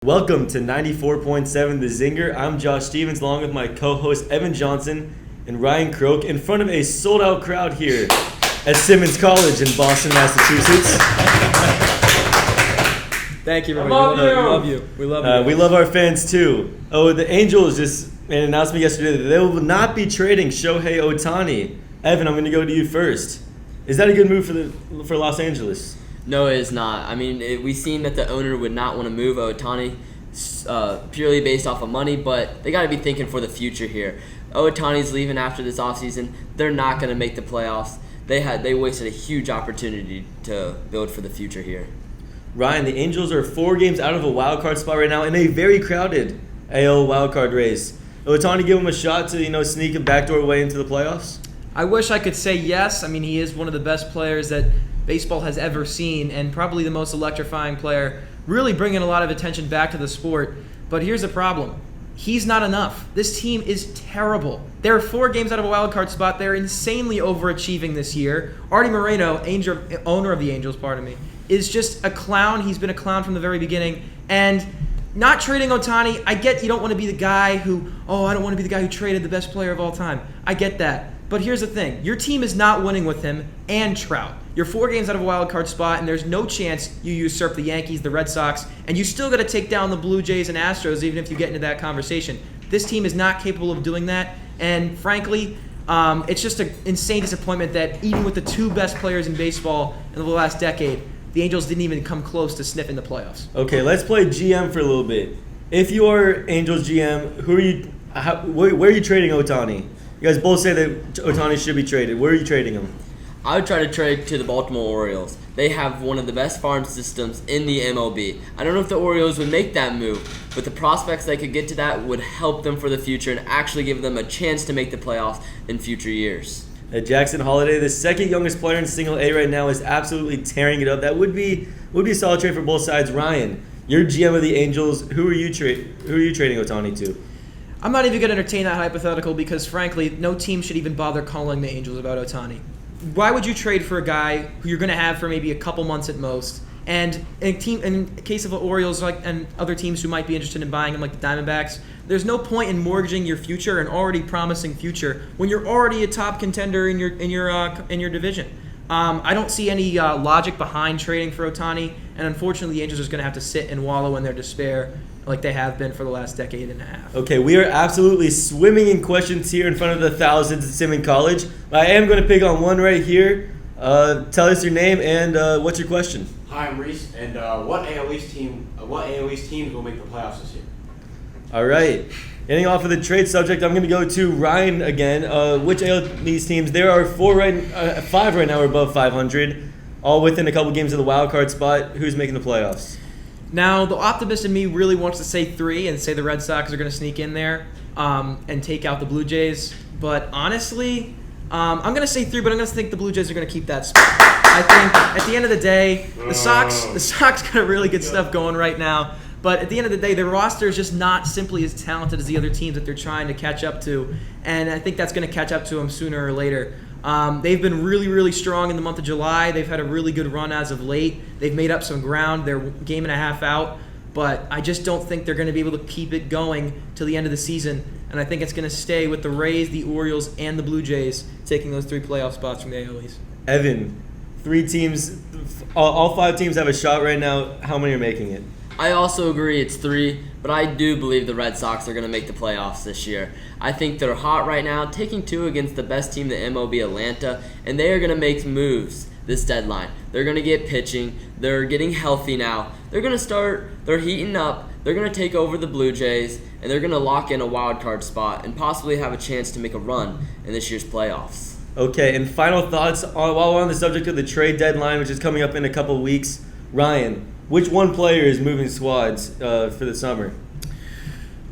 Welcome to 94.7 The Zinger. I'm Josh Stevens along with my co-host Evan Johnson and Ryan Croak in front of a sold-out crowd here at Simmons College in Boston, Massachusetts. Thank you, everybody. We love you. We love you. We love our fans too. Oh, the Angels just made an announcement yesterday that they will not be trading Shohei Ohtani. Evan, I'm going to go to you first. Is that a good move for Los Angeles? No, it is not. I mean, we've seen that the owner would not want to move Ohtani purely based off of money, but they got to be thinking for the future here. Ohtani's leaving after this offseason. They're not going to make the playoffs. They wasted a huge opportunity to build for the future here. Ryan, the Angels are 4 games out of a wild card spot right now in a very crowded AL wild card race. Ohtani give him a shot to sneak a backdoor way into the playoffs? I wish I could say yes. I mean, he is one of the best players that baseball has ever seen and probably the most electrifying player, really bringing a lot of attention back to the sport. But here's the problem. He's not enough. This team is terrible. They're 4 games out of a wild card spot. They're insanely overachieving this year. Artie Moreno, owner of the Angels, is just a clown. He's been a clown from the very beginning. And not trading Ohtani, I get you don't want to be the guy who, I don't want to be the guy who traded the best player of all time. I get that. But here's the thing. Your team is not winning with him and Trout. You're 4 games out of a wild card spot, and there's no chance you usurp the Yankees, the Red Sox, and you still got to take down the Blue Jays and Astros even if you get into that conversation. This team is not capable of doing that, and frankly, it's just an insane disappointment that even with the 2 best players in baseball in the last decade, the Angels didn't even come close to sniffing the playoffs. Okay, let's play GM for a little bit. If you are Angels GM, where are you trading Ohtani? You guys both say that Ohtani should be traded. Where are you trading him? I would try to trade to the Baltimore Orioles. They have one of the best farm systems in the MLB. I don't know if the Orioles would make that move, but the prospects they could get to that would help them for the future and actually give them a chance to make the playoffs in future years. Jackson Holliday, the second youngest player in single A right now, is absolutely tearing it up. That would be a solid trade for both sides. Ryan, you're GM of the Angels. Who are you trading Ohtani to? I'm not even going to entertain that hypothetical because, frankly, no team should even bother calling the Angels about Ohtani. Why would you trade for a guy who you're going to have for maybe a couple months at most? And in case of the Orioles and other teams who might be interested in buying him, like the Diamondbacks, there's no point in mortgaging your future and already promising future when you're already a top contender in your division. I don't see any logic behind trading for Ohtani, and unfortunately, the Angels are going to have to sit and wallow in their despair like they have been for the last decade and a half. Okay, we are absolutely swimming in questions here in front of the thousands at Simmons College. I am going to pick on one right here. Tell us your name and what's your question? Hi, I'm Reese, and what AL East teams will make the playoffs this year? All right. Getting off of the trade subject, I'm going to go to Ryan again. Which AL East teams? There are 5 right now are above 500, all within a couple games of the wild card spot. Who's making the playoffs? Now, the optimist in me really wants to say 3 and say the Red Sox are going to sneak in there and take out the Blue Jays. But honestly, I'm going to say 3, but I'm going to think the Blue Jays are going to keep that spot. I think at the end of the day, the Sox got really good stuff going right now. But at the end of the day, their roster is just not simply as talented as the other teams that they're trying to catch up to. And I think that's going to catch up to them sooner or later. They've been really, really strong in the month of July. They've had a really good run as of late. They've made up some ground. They're a game and a half out. But I just don't think they're going to be able to keep it going till the end of the season. And I think it's going to stay with the Rays, the Orioles, and the Blue Jays taking those 3 playoff spots from the AL East. Evan, 3 teams, all 5 teams have a shot right now. How many are making it? I also agree it's 3, but I do believe the Red Sox are going to make the playoffs this year. I think they're hot right now, taking 2 against the best team in the MLB, Atlanta, and they are going to make moves this deadline. They're going to get pitching. They're getting healthy now. They're heating up. They're going to take over the Blue Jays, and they're going to lock in a wild card spot and possibly have a chance to make a run in this year's playoffs. Okay, and final thoughts while we're on the subject of the trade deadline, which is coming up in a couple of weeks. Ryan, which one player is moving squads for the summer?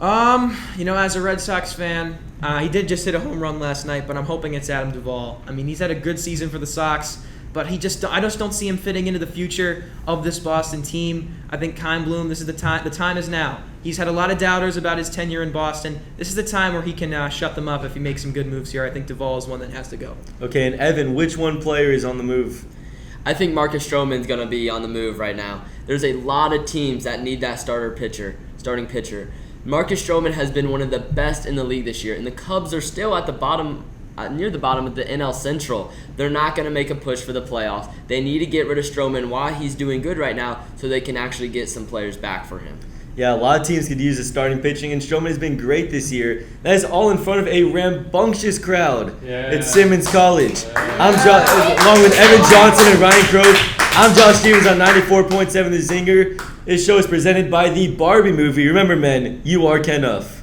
As a Red Sox fan, he did just hit a home run last night, but I'm hoping it's Adam Duvall. I mean, he's had a good season for the Sox, but I just don't see him fitting into the future of this Boston team. I think Kyle Bloom, this is the time. The time is now. He's had a lot of doubters about his tenure in Boston. This is the time where he can shut them up if he makes some good moves here. I think Duvall is one that has to go. Okay, and Evan, which one player is on the move? I think Marcus Stroman's going to be on the move right now. There's a lot of teams that need that starting pitcher. Marcus Stroman has been one of the best in the league this year, and the Cubs are still at the bottom, near the bottom of the NL Central. They're not going to make a push for the playoffs. They need to get rid of Stroman while he's doing good right now so they can actually get some players back for him. Yeah, a lot of teams could use his starting pitching, and Stroman has been great this year. That is all in front of a rambunctious crowd at Simmons College. Along with Evan Johnson and Ryan Croak, I'm Josh Stevens on 94.7 The Zinger. This show is presented by the Barbie movie. Remember, men, you are Ken Uff.